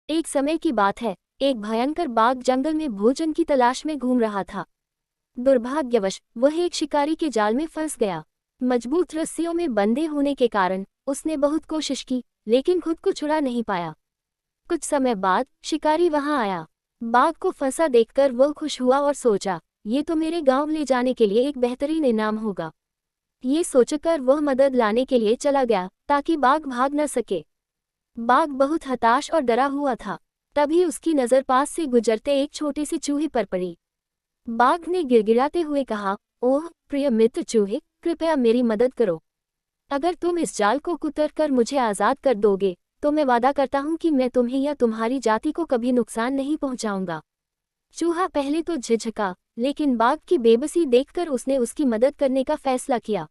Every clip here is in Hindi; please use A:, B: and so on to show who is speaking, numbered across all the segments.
A: एक समय की बात है, एक भयंकर बाघ जंगल में भोजन की तलाश में घूम रहा था। दुर्भाग्यवश वह एक शिकारी के जाल में फंस गया। मजबूत रस्सियों में बंधे होने के कारण उसने बहुत कोशिश की, लेकिन खुद को छुड़ा नहीं पाया। कुछ समय बाद शिकारी वहां आया। बाघ को फंसा देखकर वह खुश हुआ और सोचा, ये तो मेरे गांव ले जाने के लिए एक बेहतरीन इनाम होगा। ये सोचकर वह मदद लाने के लिए चला गया ताकि बाघ भाग न सके। बाघ बहुत हताश और डरा हुआ था। तभी उसकी नज़र पास से गुजरते एक छोटे से चूहे पर पड़ी। बाघ ने गिड़गिड़ाते हुए कहा, ओह प्रिय मित्र चूहे, कृपया मेरी मदद करो। अगर तुम इस जाल को कुतर कर मुझे आज़ाद कर दोगे तो मैं वादा करता हूँ कि मैं तुम्हें या तुम्हारी जाति को कभी नुकसान नहीं पहुँचाऊंगा। चूहा पहले तो झिझका, लेकिन बाघ की बेबसी देखकर उसने उसकी मदद करने का फैसला किया।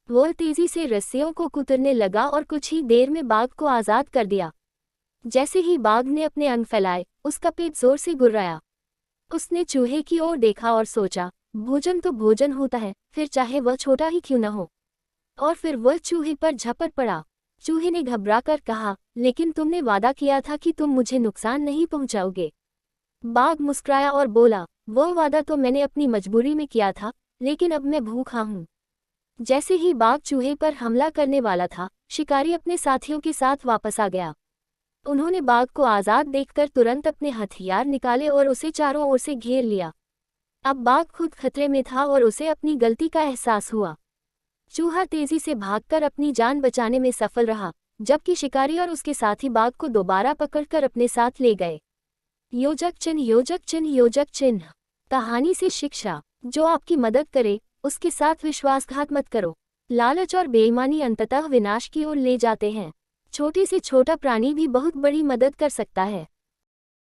A: वह तेजी से रस्सियों को कुतरने लगा और कुछ ही देर में बाघ को आज़ाद कर दिया। जैसे ही बाघ ने अपने अंग फैलाए, उसका पेट जोर से गुर्राया। उसने चूहे की ओर देखा और सोचा, भोजन तो भोजन होता है, फिर चाहे वह छोटा ही क्यों न हो। और फिर वह चूहे पर झपट पड़ा। चूहे ने घबराकर कहा, लेकिन तुमने वादा किया था कि तुम मुझे नुकसान नहीं पहुंचाओगे। बाघ मुस्कुराया और बोला, वह वादा तो मैंने अपनी मजबूरी में किया था, लेकिन अब मैं भूखा हूँ। जैसे ही बाघ चूहे पर हमला करने वाला था, शिकारी अपने साथियों के साथ वापस आ गया। उन्होंने बाघ को आज़ाद देखकर तुरंत अपने हथियार निकाले और उसे चारों ओर से घेर लिया। अब बाघ खुद खतरे में था और उसे अपनी गलती का एहसास हुआ। चूहा तेजी से भागकर अपनी जान बचाने में सफल रहा, जबकि शिकारी और उसके साथी बाघ को दोबारा पकड़कर अपने साथ ले गए। योजक चिन्ह, योजक चिन्ह, योजक चिन्ह। कहानी से शिक्षा, जो आपकी मदद करे उसके साथ विश्वासघात मत करो। लालच और बेईमानी अंततः विनाश की ओर ले जाते हैं। छोटे से छोटा प्राणी भी बहुत बड़ी मदद कर सकता है।